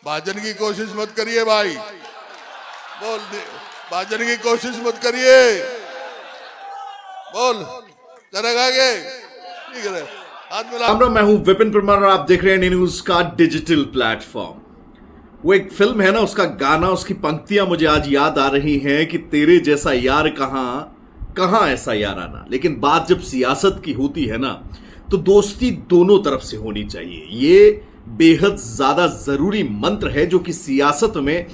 भाजन की कोशिश मत करिए भाई, बोल दे, भाजन की कोशिश मत करिए, बोल करेगा आगे, ठीक है। हाथ मिला। मैं हूं विपिन परमार और आप देख रहे हैं न्यूज का डिजिटल प्लेटफॉर्म। वो एक फिल्म है ना, उसका गाना, उसकी पंक्तियां मुझे आज याद आ रही हैं कि तेरे जैसा यार कहां ऐसा यार आना। लेकिन बात जब सियासत की होती है ना, तो दोस्ती दोनों तरफ से होनी चाहिए। ये बेहद ज्यादा जरूरी मंत्र है जो कि सियासत में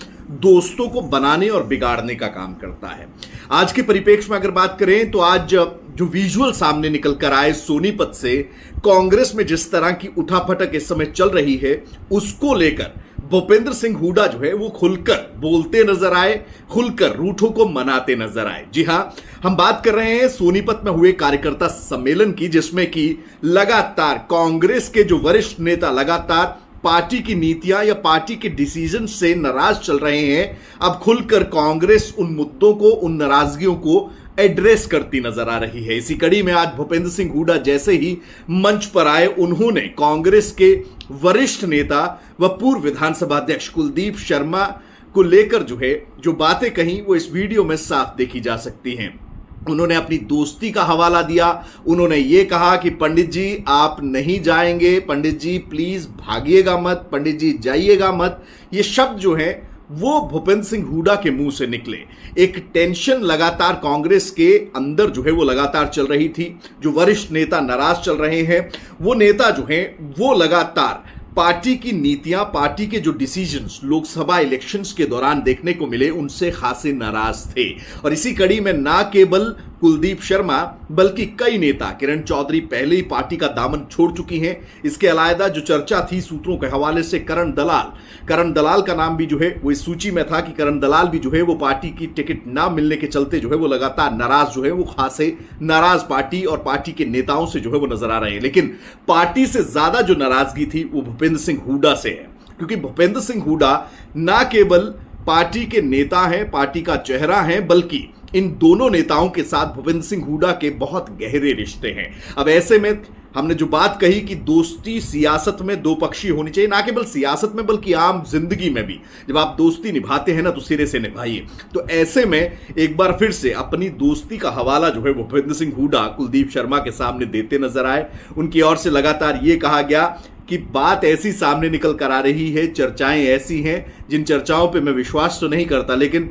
दोस्तों को बनाने और बिगाड़ने का काम करता है। आज के परिप्रेक्ष्य में अगर बात करें तो आज जो विजुअल सामने निकल कर आए सोनीपत से, कांग्रेस में जिस तरह की उठापटक इस समय चल रही है, उसको लेकर भूपेंद्र सिंह हुड्डा जो है वो खुलकर बोलते नजर आए, खुलकर रूठों को मनाते नजर आए। जी हां, हम बात कर रहे हैं सोनीपत में हुए कार्यकर्ता सम्मेलन की, जिसमें कि लगातार कांग्रेस के जो वरिष्ठ नेता लगातार पार्टी की नीतियां या पार्टी के डिसीजन से नाराज चल रहे हैं। अब खुलकर कांग्रेस उन मुद्दों को, उन नाराजगियों को एड्रेस करती नजर आ रही है। इसी कड़ी में आज भूपेंद्र सिंह हुड्डा जैसे ही मंच पर आए, उन्होंने कांग्रेस के वरिष्ठ नेता व पूर्व विधानसभा अध्यक्ष कुलदीप शर्मा को लेकर जो बातें कही, वो इस वीडियो में साफ देखी जा सकती हैं। उन्होंने अपनी दोस्ती का हवाला दिया। उन्होंने ये कहा कि पंडित जी आप नहीं जाएंगे, पंडित जी प्लीज भागिएगा मत, पंडित जी जाइएगा मत। ये शब्द जो है वो भूपेंद्र सिंह हुड्डा के मुंह से निकले। एक टेंशन लगातार कांग्रेस के अंदर जो है वो लगातार चल रही थी। जो वरिष्ठ नेता नाराज चल रहे हैं, वो नेता जो है वो लगातार पार्टी की नीतियां, पार्टी के जो डिसीजंस लोकसभा इलेक्शंस के दौरान देखने को मिले, उनसे खासे नाराज थे। और इसी कड़ी में ना केवल कुलदीप शर्मा बल्कि कई नेता, किरण चौधरी पहले ही पार्टी का दामन छोड़ चुकी हैं। इसके अलावा जो चर्चा थी सूत्रों के हवाले से, करण दलाल का नाम भी जो है वो इस सूची में था कि करण दलाल भी जो है वो पार्टी की टिकट ना मिलने के चलते जो है वो लगातार नाराज जो है वो खासे नाराज पार्टी और पार्टी के नेताओं से जो है वो नजर आ रहे हैं। लेकिन पार्टी से ज्यादा जो नाराजगी थी वो भूपेंद्र सिंह हुड्डा से है, क्योंकि भूपेंद्र सिंह हुड्डा ना केवल पार्टी के नेता हैं, पार्टी का चेहरा है, बल्कि इन दोनों नेताओं के साथ भूपेंद्र सिंह हुड्डा के बहुत गहरे रिश्ते हैं। अब ऐसे में हमने जो बात कही कि दोस्ती सियासत में दो पक्षी होनी चाहिए, ना केवल सियासत में बल्कि आम जिंदगी में भी जब आप दोस्ती निभाते हैं ना तो सिरे से निभाइए। तो ऐसे में एक बार फिर से अपनी दोस्ती का हवाला जो है भूपेंद्र सिंह हुड्डा कुलदीप शर्मा के सामने देते नजर आए। उनकी ओर से लगातार ये कहा गया कि बात ऐसी सामने निकल कर आ रही है, चर्चाएं ऐसी हैं जिन चर्चाओं पे मैं विश्वास तो नहीं करता, लेकिन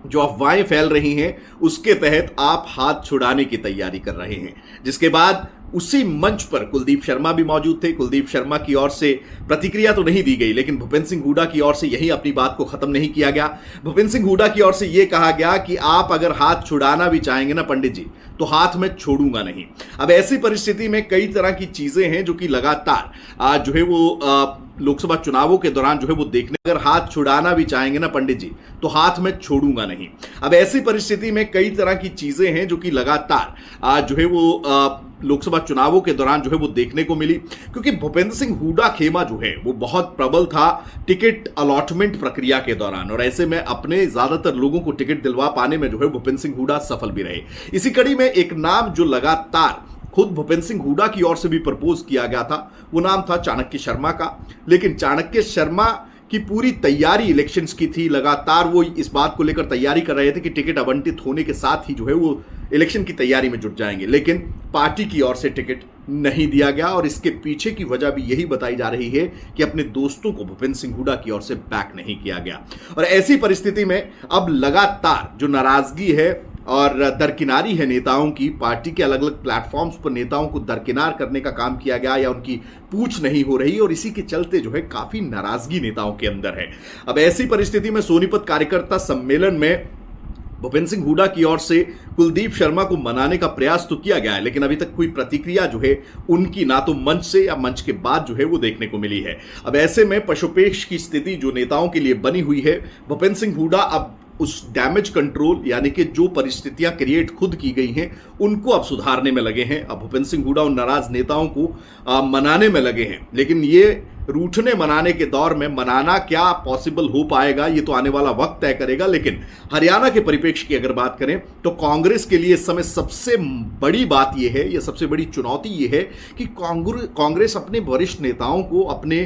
जो अफवाहें फैल रही हैं उसके तहत आप हाथ छुड़ाने की तैयारी कर रहे हैं। जिसके बाद उसी मंच पर कुलदीप शर्मा भी मौजूद थे। कुलदीप शर्मा की ओर से प्रतिक्रिया तो नहीं दी गई, लेकिन भूपेंद्र सिंह हुड्डा की ओर से यही अपनी बात को खत्म नहीं किया गया। भूपेंद्र सिंह हुड्डा की ओर से यह कहा गया कि आप अगर हाथ छुड़ाना भी चाहेंगे ना पंडित जी, तो हाथ में छोड़ूंगा नहीं। अब ऐसी परिस्थिति में कई तरह की चीजें हैं जो कि लगातार आज जो है वो लोकसभा चुनावों के दौरान जो है वो देखने, अगर हाथ छुड़ाना भी चाहेंगे ना पंडित जी, तो हाथ में छोड़ूंगा नहीं। अब ऐसी परिस्थिति में कई तरह की चीजें हैं जो कि लगातार आज जो है वो लोकसभा चुनावों के दौरान जो है वो देखने को मिली, क्योंकि भूपेंद्र सिंह हुड्डा खेमा जो है वो बहुत प्रबल था टिकट अलॉटमेंट प्रक्रिया के दौरान, और ऐसे में अपने ज्यादातर लोगों को टिकट दिलवा पाने में जो है भूपेंद्र सिंह हुड्डा सफल भी रहे। इसी कड़ी में एक नाम जो लगातार खुद भूपेंद्र सिंह हुड्डा की ओर से भी प्रपोज किया गया था, वो नाम था चाणक्य शर्मा का। लेकिन चाणक्य शर्मा की पूरी तैयारी इलेक्शंस की थी, लगातार वो इस बात को लेकर तैयारी कर रहे थे कि टिकट आवंटित होने के साथ ही जो है वो इलेक्शन की तैयारी में जुट जाएंगे, लेकिन पार्टी की ओर से टिकट नहीं दिया गया। और इसके पीछे की वजह भी यही बताई जा रही है कि अपने दोस्तों को भूपेंद्र सिंह हुड्डा की ओर से बैक नहीं किया गया। और ऐसी परिस्थिति में अब लगातार जो नाराजगी है और दरकिनारी है नेताओं की, पार्टी के अलग अलग प्लेटफॉर्म्स पर नेताओं को दरकिनार करने का काम किया गया या उनकी पूछ नहीं हो रही, और इसी के चलते जो है काफी नाराजगी नेताओं के अंदर है। अब ऐसी परिस्थिति में सोनीपत कार्यकर्ता सम्मेलन में भूपेंद्र सिंह हुड्डा की ओर से कुलदीप शर्मा को मनाने का प्रयास तो किया गया है, लेकिन अभी तक कोई प्रतिक्रिया जो है उनकी ना तो मंच से या मंच के बाद जो है वो देखने को मिली है। अब ऐसे में पशुपेश की स्थिति जो नेताओं के लिए बनी हुई है, भूपेंद्र सिंह हुड्डा अब उस डैमेज कंट्रोल यानी कि जो परिस्थितियां क्रिएट खुद की गई हैं उनको अब सुधारने में लगे हैं। अब भूपेंद्र सिंह हुड्डा उन नाराज नेताओं को मनाने में लगे हैं, लेकिन ये रूठने मनाने के दौर में मनाना क्या पॉसिबल हो पाएगा ये तो आने वाला वक्त तय करेगा। लेकिन हरियाणा के परिप्रेक्ष्य की अगर बात करें तो कांग्रेस के लिए इस समय सबसे बड़ी बात यह है, या सबसे बड़ी चुनौती यह है कि कांग्रेस अपने वरिष्ठ नेताओं को, अपने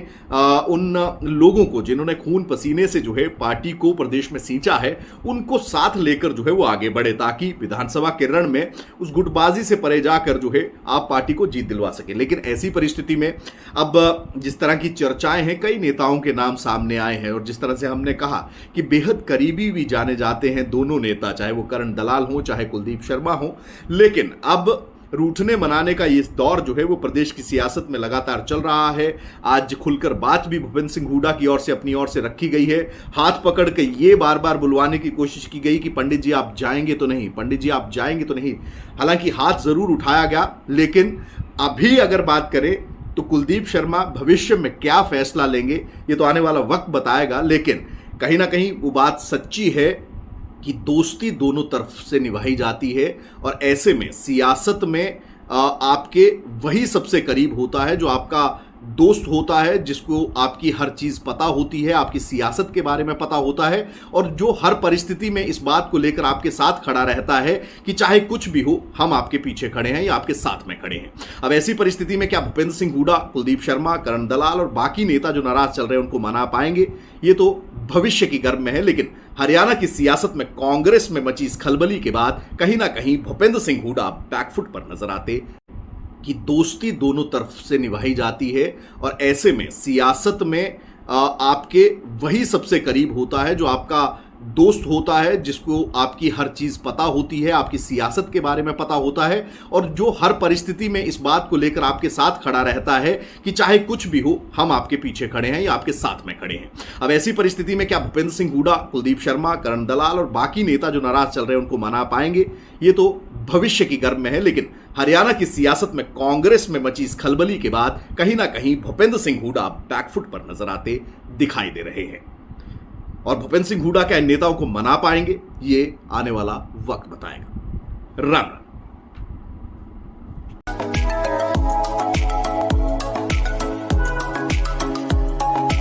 उन लोगों को जिन्होंने खून पसीने से जो है पार्टी को प्रदेश में सींचा है, उनको साथ लेकर जो है वो आगे बढ़े, ताकि विधानसभा के रण में उस गुटबाजी से परे जाकर जो है आप पार्टी को जीत दिलवा सके। लेकिन ऐसी परिस्थिति में अब जिस तरह की चर्चाएं हैं, कई नेताओं के नाम सामने आए हैं, और जिस तरह से हमने कहा कि बेहद करीबी भी जाने जाते हैं दोनों नेता, चाहे वो करण दलाल हो चाहे कुलदीप शर्मा हो। लेकिन अब रूठने मनाने का ये दौर जो है वो प्रदेश की सियासत में लगातार चल रहा है। आज खुलकर बात भी भूपेंद्र सिंह हुड्डा की ओर से अपनी ओर से रखी गई है। हाथ पकड़ के ये बार बार बुलवाने की कोशिश की गई कि पंडित जी आप जाएंगे तो नहीं, पंडित जी आप जाएंगे तो नहीं। हालांकि हाथ जरूर उठाया गया, लेकिन अभी अगर बात करें तो कुलदीप शर्मा भविष्य में क्या फैसला लेंगे ये तो आने वाला वक्त बताएगा। लेकिन कहीं ना कहीं वो बात सच्ची है कि दोस्ती दोनों तरफ से निभाई जाती है, और ऐसे में सियासत में आपके वही सबसे करीब होता है जो आपका दोस्त होता है, जिसको आपकी हर चीज पता होती है, आपकी सियासत के बारे में पता होता है, और जो हर परिस्थिति में इस बात को लेकर आपके साथ खड़ा रहता है कि चाहे कुछ भी हो हम आपके पीछे खड़े हैं या आपके साथ में खड़े हैं। अब ऐसी परिस्थिति में क्या भूपेंद्र सिंह हुड्डा, कुलदीप शर्मा, करण दलाल और बाकी नेता जो नाराज चल रहे हैं उनको मना पाएंगे, ये तो भविष्य की गर्भ में है। लेकिन हरियाणा की सियासत में कांग्रेस में मची इस खलबली के बाद कहीं ना कहीं भूपेंद्र सिंह हुड्डा बैकफुट पर नजर आते कि दोस्ती दोनों तरफ से निभाई जाती है, और ऐसे में सियासत में आपके वही सबसे करीब होता है जो आपका दोस्त होता है, जिसको आपकी हर चीज पता होती है, आपकी सियासत के बारे में पता होता है, और जो हर परिस्थिति में इस बात को लेकर आपके साथ खड़ा रहता है कि चाहे कुछ भी हो हम आपके पीछे खड़े हैं या आपके साथ में खड़े हैं। अब ऐसी परिस्थिति में क्या भूपेंद्र सिंह हुड्डा, कुलदीप शर्मा, करण दलाल और बाकी नेता जो नाराज चल रहे हैं उनको मना पाएंगे, ये तो भविष्य की गर्भ में है। लेकिन हरियाणा की सियासत में कांग्रेस में मची इस खलबली के बाद कहीं ना कहीं भूपेंद्र सिंह हुड्डा बैकफुट पर नजर आते दिखाई दे रहे हैं, और भूपेंद्र सिंह हुड्डा क्या इन नेताओं को मना पाएंगे ये आने वाला वक्त बताएगा। राम राम।